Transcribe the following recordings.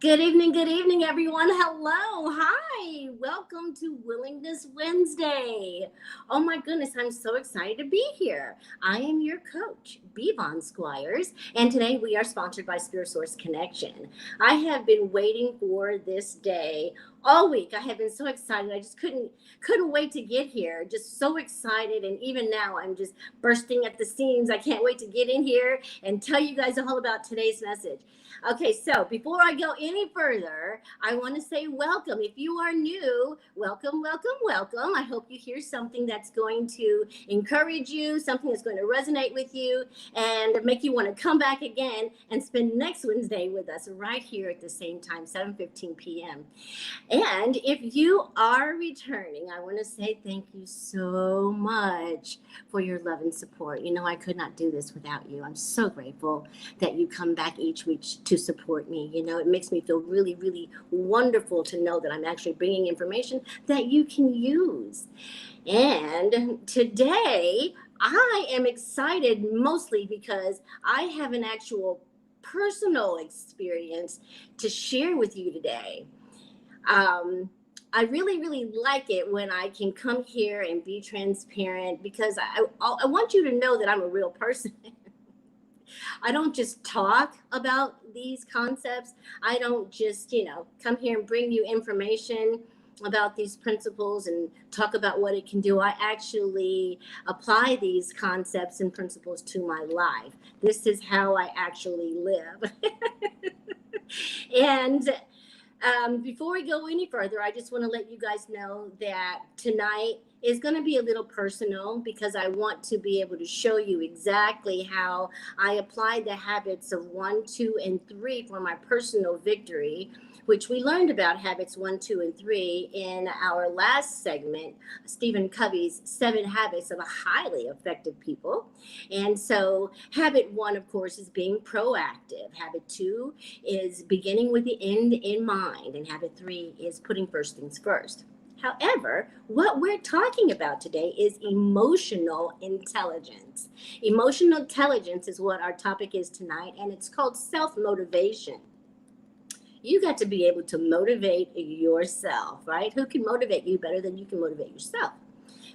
Good evening, everyone. Hello. Hi. Welcome to Willingness Wednesday. Oh my goodness, I'm so excited to be here. I am your coach, BVon Squires, and today we are sponsored by Spirit Source Connection. I have been waiting for this day all week. I have been so excited. I just couldn't wait to get here. Just so excited, and even now I'm just bursting at the seams. I can't wait to get in here and tell you guys all about today's message. Okay, so before I go any further, I want to say welcome. If you are new, welcome, welcome, welcome. I hope you hear something that's going to encourage you, something that's going to resonate with you, and make you want to come back again and spend next Wednesday with us right here at the same time, 7:15 p.m. And if you are returning, I want to say thank you so much for your love and support. You know, I could not do this without you. I'm so grateful that you come back each week to support me. You know, it makes me feel really, really wonderful to know that I'm actually bringing information that you can use. And today I am excited mostly because I have an actual personal experience to share with you today. I really, really like it when I can come here and be transparent because I want you to know that I'm a real person. I don't just talk about these concepts. I don't just, come here and bring you information about these principles and talk about what it can do. I actually apply these concepts and principles to my life. This is how I actually live. And before we go any further, I just want to let you guys know that tonight is going to be a little personal because I want to be able to show you exactly how I applied the habits of 1, 2, and 3 for my personal victory, which we learned about habits 1, 2, and 3 in our last segment, Stephen Covey's 7 Habits of a Highly Effective People. And so habit 1, of course, is being proactive. Habit 2 is beginning with the end in mind. And habit 3 is putting first things first. However, what we're talking about today is emotional intelligence. Emotional intelligence is what our topic is tonight, and it's called self-motivation. You got to be able to motivate yourself, right? Who can motivate you better than you can motivate yourself?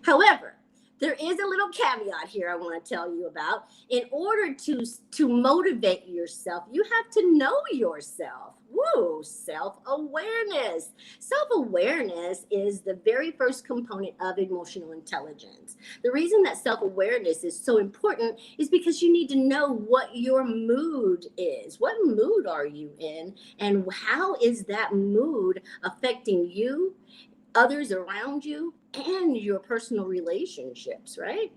However, there is a little caveat here I want to tell you about. In order to motivate yourself, you have to know yourself. Woo, self-awareness. Self-awareness is the very first component of emotional intelligence. The reason that self-awareness is so important is because you need to know what your mood is. What mood are you in? And how is that mood affecting you, others around you, and your personal relationships, right?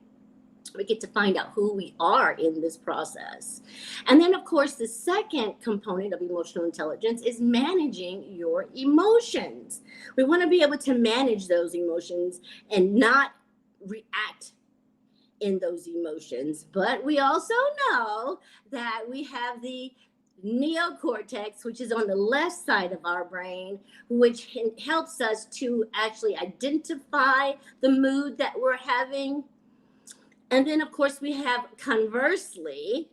We get to find out who we are in this process. And then, of course, the second component of emotional intelligence is managing your emotions. We want to be able to manage those emotions and not react in those emotions. But we also know that we have the neocortex, which is on the left side of our brain, which helps us to actually identify the mood that we're having. And then, of course, we have, conversely,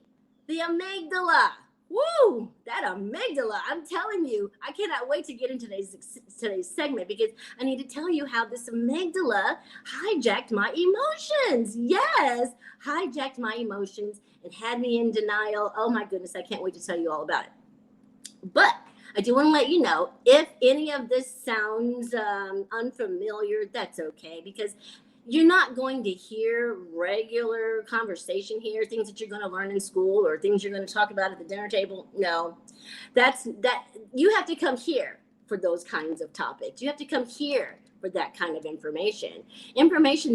the amygdala. Woo, that amygdala, I'm telling you, I cannot wait to get into today's segment because I need to tell you how this amygdala hijacked my emotions. Yes, hijacked my emotions and had me in denial. Oh my goodness, I can't wait to tell you all about it. But I do want to let you know, if any of this sounds unfamiliar, that's okay, because you're not going to hear regular conversation here, things that you're going to learn in school or things you're going to talk about at the dinner table. No, that you have to come here for those kinds of topics. You have to come here for that kind of information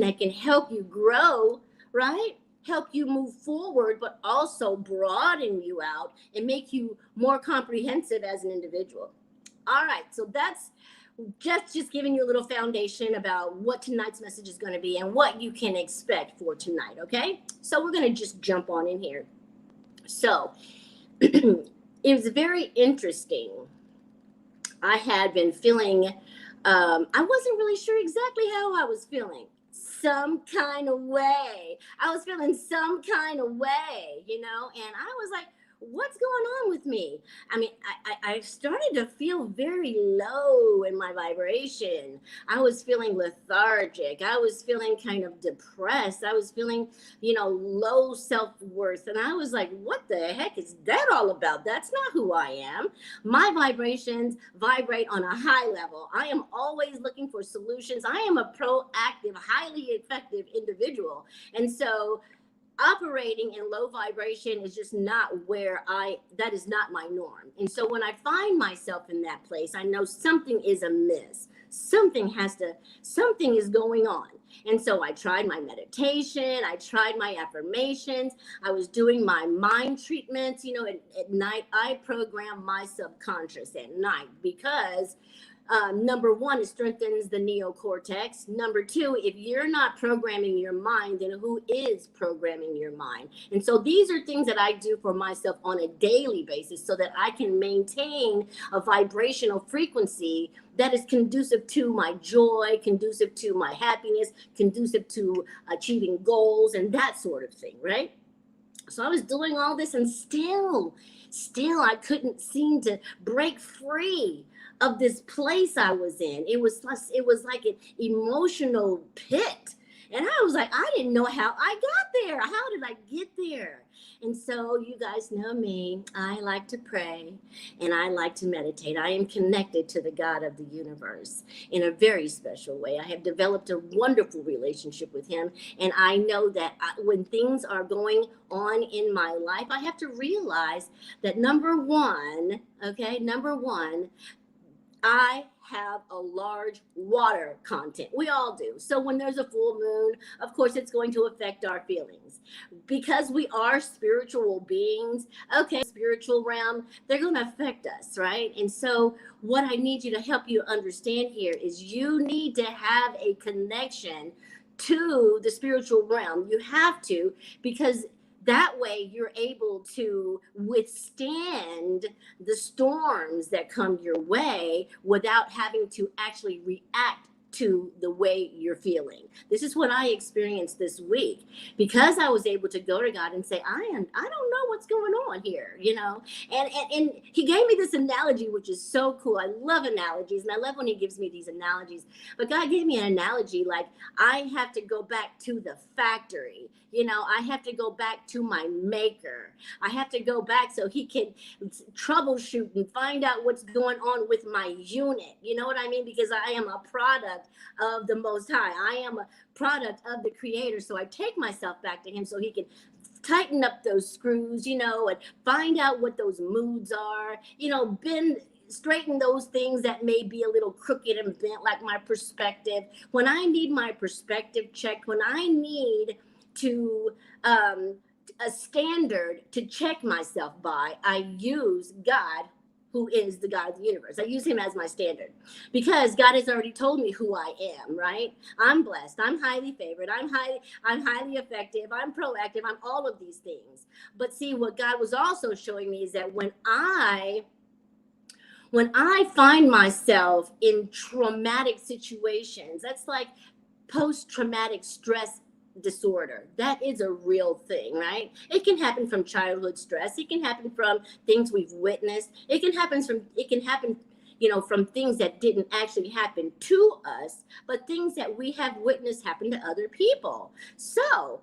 that can help you grow, right? Help you move forward, but also broaden you out and make you more comprehensive as an individual. All right, so that's just giving you a little foundation about what tonight's message is going to be and what you can expect for tonight, okay? So we're going to just jump on in here. So it was very interesting. I had been feeling, I wasn't really sure exactly how I was feeling. Some kind of way. I was feeling some kind of way, and I was like, what's going on with me? I mean, I started to feel very low in my vibration. I was feeling lethargic. I was feeling kind of depressed. I was feeling, low self-worth. And I was like, what the heck is that all about? That's not who I am. My vibrations vibrate on a high level. I am always looking for solutions. I am a proactive, highly effective individual. And so operating in low vibration is just not that is not my norm. And so when I find myself in that place, I know something is amiss. Something is going on. And so I tried my meditation, I tried my affirmations, I was doing my mind treatments, at night. I program my subconscious at night because number one, it strengthens the neocortex. Number two, if you're not programming your mind, then who is programming your mind? And so these are things that I do for myself on a daily basis so that I can maintain a vibrational frequency that is conducive to my joy, conducive to my happiness, conducive to achieving goals and that sort of thing, right? So I was doing all this and still I couldn't seem to break free of this place I was in. It was like an emotional pit. And I was like, I didn't know how I got there. How did I get there? And so you guys know me. I like to pray and I like to meditate. I am connected to the God of the universe in a very special way. I have developed a wonderful relationship with him. And I know that when things are going on in my life, I have to realize that number one, I have a large water content. We all do. So when there's a full moon, of course, it's going to affect our feelings. Because we are spiritual beings, spiritual realm, they're going to affect us, right? And so what I need you to help you understand here is you need to have a connection to the spiritual realm. You have to, because that way you're able to withstand the storms that come your way without having to actually react to the way you're feeling. This is what I experienced this week because I was able to go to God and say, I don't know what's going on here, and he gave me this analogy, which is so cool. I love analogies and I love when he gives me these analogies, but God gave me an analogy like I have to go back to the factory. I have to go back to my maker. I have to go back so he can troubleshoot and find out what's going on with my unit. You know what I mean? Because I am a product of the Most High. I am a product of the Creator. So I take myself back to him so he can tighten up those screws, and find out what those moods are, straighten those things that may be a little crooked and bent, like my perspective. When I need my perspective checked, when I need to a standard to check myself by, I use God, who is the God of the universe. I use him as my standard because God has already told me who I am, right? I'm blessed. I'm highly favored. I'm highly effective. I'm proactive. I'm all of these things. But see, what God was also showing me is that when I find myself in traumatic situations, that's like post-traumatic stress disorder. That is a real thing, right? It can happen from childhood stress. It can happen from things we've witnessed. It can happen from things that didn't actually happen to us, but things that we have witnessed happen to other people. So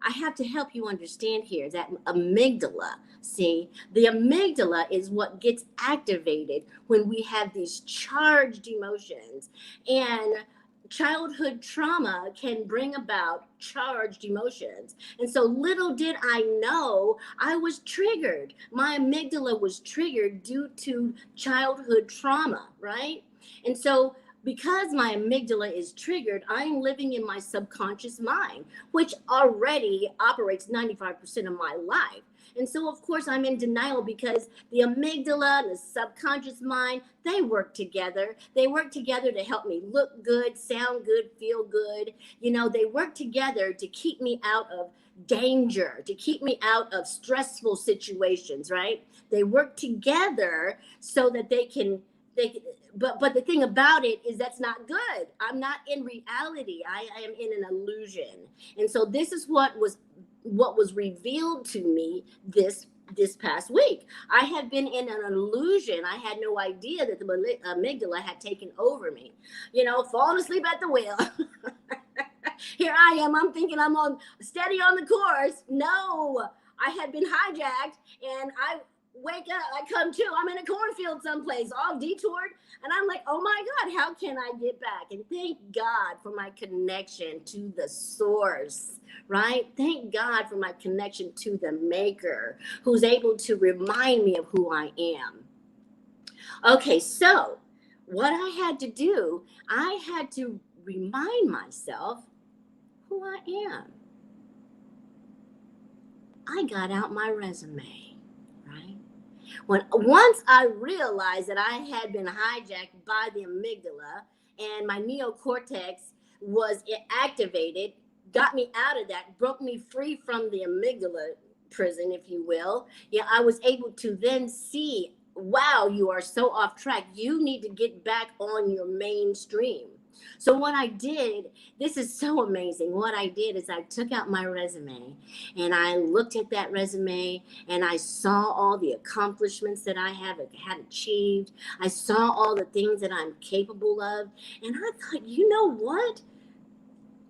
I have to help you understand here that amygdala, the amygdala is what gets activated when we have these charged emotions. And childhood trauma can bring about charged emotions. And so little did I know I was triggered. My amygdala was triggered due to childhood trauma, right? And so because my amygdala is triggered, I'm living in my subconscious mind, which already operates 95% of my life. And so, of course, I'm in denial because the amygdala and the subconscious mind, they work together. They work together to help me look good, sound good, feel good. They work together to keep me out of danger, to keep me out of stressful situations, right? They work together so that but the thing about it is that's not good. I'm not in reality. I am in an illusion. And so this is what was revealed to me this this past week. I have been in an illusion. I had no idea that the amygdala had taken over me. Falling asleep at the wheel. Here I am. I'm thinking I'm on steady on the course. No, I had been hijacked, and I wake up. I come to. I'm in a cornfield someplace, all detoured, and I'm like, oh my God, how can I get back? And thank God for my connection to the source. Right? Thank God for my connection to the maker, who's able to remind me of who I am. Okay, so what I had to do, I had to remind myself who I am. I got out my resume, right? Once I realized that I had been hijacked by the amygdala and my neocortex was activated, got me out of that, broke me free from the amygdala prison, if you will. Yeah, I was able to then see, wow, you are so off track. You need to get back on your mainstream. So what I did, this is so amazing. What I did is I took out my resume and I looked at that resume and I saw all the accomplishments that I had achieved. I saw all the things that I'm capable of. And I thought, you know what?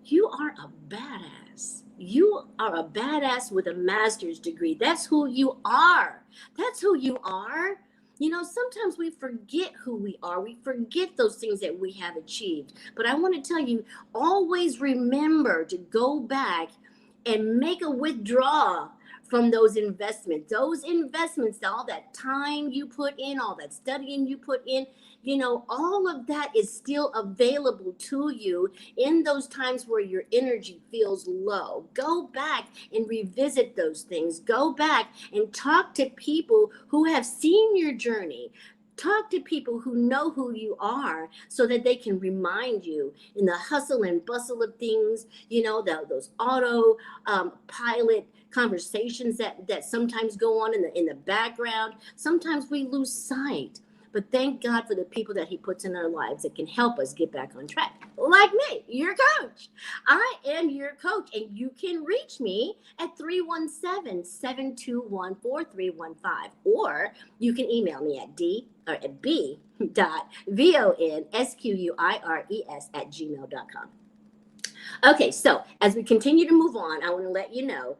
You are a badass. You are a badass with a master's degree. That's who you are. That's who you are. Sometimes we forget who we are. We forget those things that we have achieved. But I want to tell you, always remember to go back and make a withdrawal from those investments. Those investments, all that time you put in, all that studying you put in, all of that is still available to you in those times where your energy feels low. Go back and revisit those things. Go back and talk to people who have seen your journey. Talk to people who know who you are so that they can remind you in the hustle and bustle of things, those auto pilot conversations that sometimes go on in the background. Sometimes we lose sight. But thank God for the people that he puts in our lives that can help us get back on track. Like me, your coach. I am your coach, and you can reach me at 317-721-4315, or you can email me at b.von_squires@gmail.com. Okay, so as we continue to move on, I want to let you know.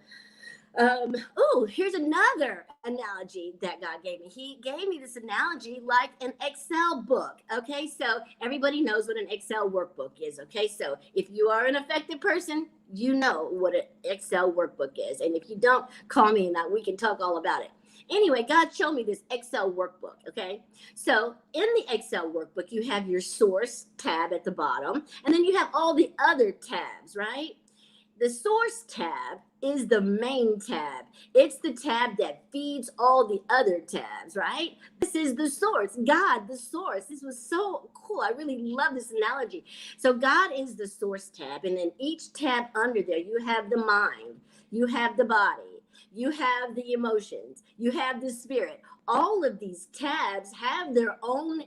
Here's another analogy that God gave me. He gave me this analogy like an Excel book. Okay, so everybody knows what an Excel workbook is. Okay, so if you are an effective person, you know what an Excel workbook is. And if you don't, call me and we can talk all about it. Anyway, God showed me this Excel workbook. Okay, so in the Excel workbook, you have your source tab at the bottom, and then you have all the other tabs, right? The source tab is the main tab. It's the tab that feeds all the other tabs, right? This is the source, God, the source. This was so cool. I really love this analogy. So God is the source tab, and in each tab under there, you have the mind, you have the body, you have the emotions, you have the spirit. All of these tabs have their own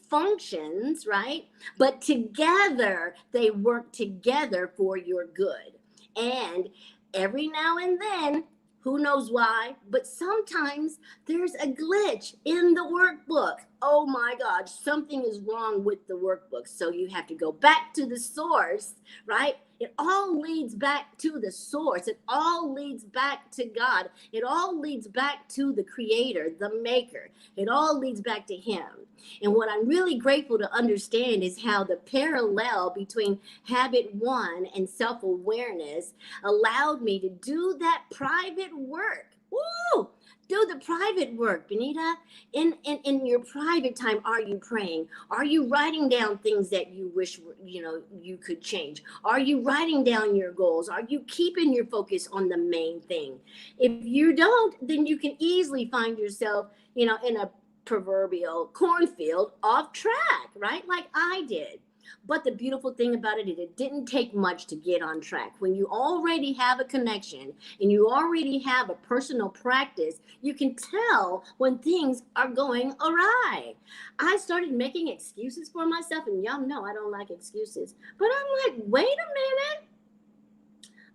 functions, right? But together, they work together for your good. And every now and then, who knows why, but sometimes there's a glitch in the workbook. Oh my God, something is wrong with the workbook. So you have to go back to the source, right? It all leads back to the source. It all leads back to God. It all leads back to the creator, the maker. It all leads back to him. And what I'm really grateful to understand is how the parallel between habit 1 and self-awareness allowed me to do that private work. Woo! Do the private work, Benita. In your private time, are you praying? Are you writing down things that you wish you could change? Are you writing down your goals? Are you keeping your focus on the main thing? If you don't, then you can easily find yourself, in a proverbial cornfield off track, right? Like I did. But the beautiful thing about it is it didn't take much to get on track. When you already have a connection and you already have a personal practice, you can tell when things are going awry. I started making excuses for myself, and y'all know I don't like excuses. But I'm like, wait a minute.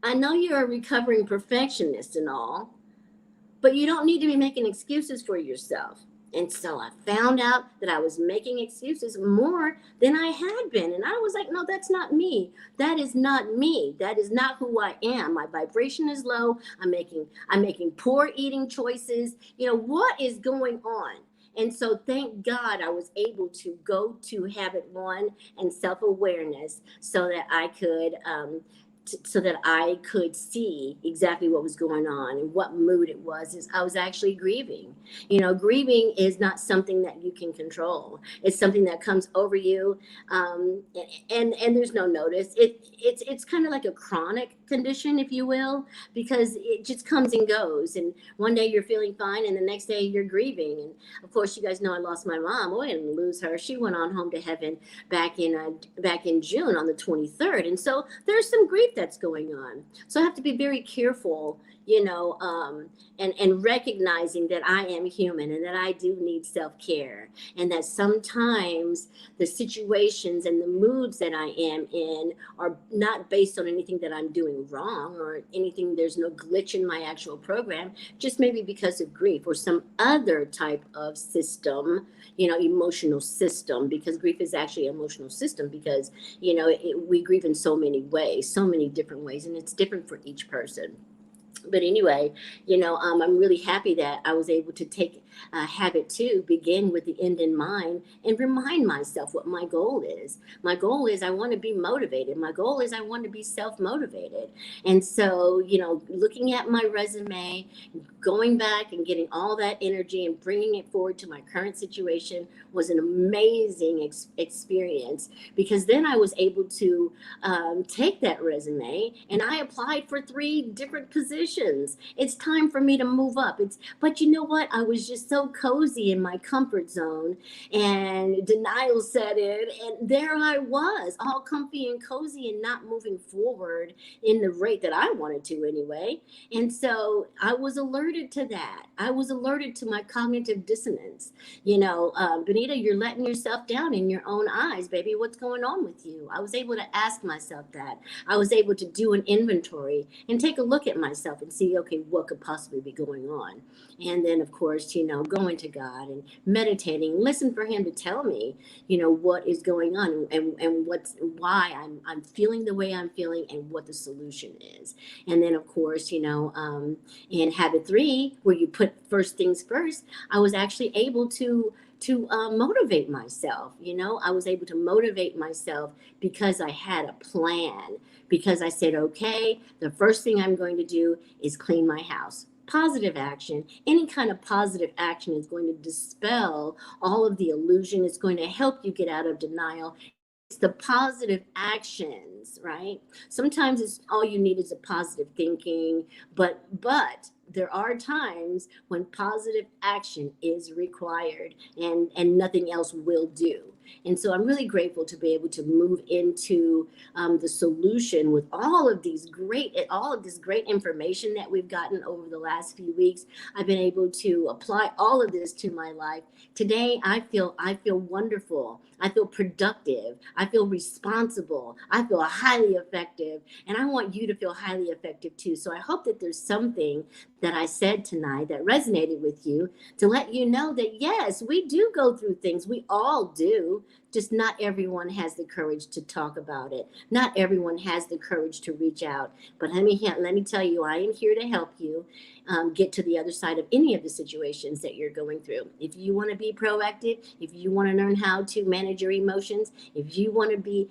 I know you're a recovering perfectionist and all, But you don't need to be making excuses for yourself. And so I found out that I was making excuses more than I had been. And I was like, no, that's not me. That is not me. That is not who I am. My vibration is low. I'm making poor eating choices. What is going on? And so thank God I was able to go to habit one and self-awareness so that I could see exactly what was going on and what mood it was. Is I was actually grieving. Grieving is not something that you can control. It's something that comes over you, and there's no notice. It's kind of like a chronic condition, if you will, because it just comes and goes. And one day you're feeling fine, and the next day you're grieving. And of course, you guys know I lost my mom. Oh, I didn't lose her. She went on home to heaven back in June on the 23rd. And so there's some grief that's going on. So I have to be very careful, and recognizing that I am human and that I do need self-care, and that sometimes the situations and the moods that I am in are not based on anything that I'm doing wrong or anything. There's no glitch in my actual program, just maybe because of grief or some other type of system, emotional system, because grief is actually an emotional system, because we grieve in so many ways, so many different ways, and it's different for each person. But anyway, I'm really happy that I was able to take habit two, begin with the end in mind, and remind myself what my goal is. My goal is I want to be motivated. My goal is I want to be self-motivated. And so, looking at my resume, going back and getting all that energy and bringing it forward to my current situation was an amazing experience, because then I was able to take that resume and I applied for 3 different positions. It's time for me to move up. But you know what? I was just so cozy in my comfort zone, and denial set in, and there I was, all comfy and cozy and not moving forward in the rate that I wanted to anyway. And so I was alerted to that. I was alerted to my cognitive dissonance. Benita, you're letting yourself down in your own eyes, baby. What's going on with you? I was able to ask myself that. I was able to do an inventory and take a look at myself and see, okay, what could possibly be going on? And then, of course, going to God and meditating, listen for Him to tell me, what is going on, and why I'm feeling the way I'm feeling, and what the solution is. And then, of course, in habit 3, where you put first things first, I was actually able to motivate myself. I was able to motivate myself because I had a plan, because I said, okay, the first thing I'm going to do is clean my house. Positive action. Any kind of positive action is going to dispel all of the illusion. It's going to help you get out of denial. It's the positive actions, right? Sometimes it's all you need is a positive thinking, but there are times when positive action is required, and nothing else will do. And so I'm really grateful to be able to move into the solution with all of this great information that we've gotten over the last few weeks. I've been able to apply all of this to my life. Today, I feel wonderful. I feel productive. I feel responsible. I feel highly effective. And I want you to feel highly effective too. So I hope that there's something that I said tonight that resonated with you, to let you know that yes, we do go through things. We all do. Just not everyone has the courage to talk about it. Not everyone has the courage to reach out. But let me tell you, I am here to help you get to the other side of any of the situations that you're going through. If you want to be proactive, if you want to learn how to manage your emotions, if you want to be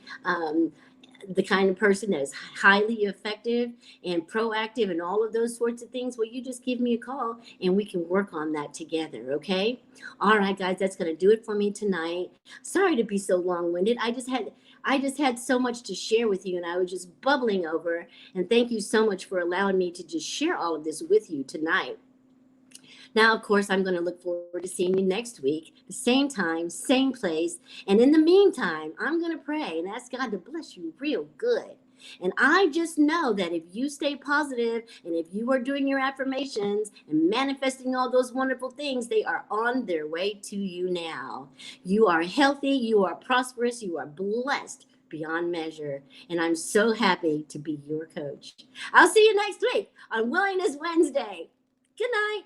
the kind of person that is highly effective and proactive and all of those sorts of things, well, you just give me a call and we can work on that together. Okay. All right, guys, that's going to do it for me tonight. Sorry to be so long-winded. I just had so much to share with you, and I was just bubbling over. And thank you so much for allowing me to just share all of this with you tonight. Now, of course, I'm going to look forward to seeing you next week, the same time, same place. And in the meantime, I'm going to pray and ask God to bless you real good. And I just know that if you stay positive, and if you are doing your affirmations and manifesting all those wonderful things, they are on their way to you now. You are healthy, you are prosperous, you are blessed beyond measure. And I'm so happy to be your coach. I'll see you next week on Willingness Wednesday. Good night.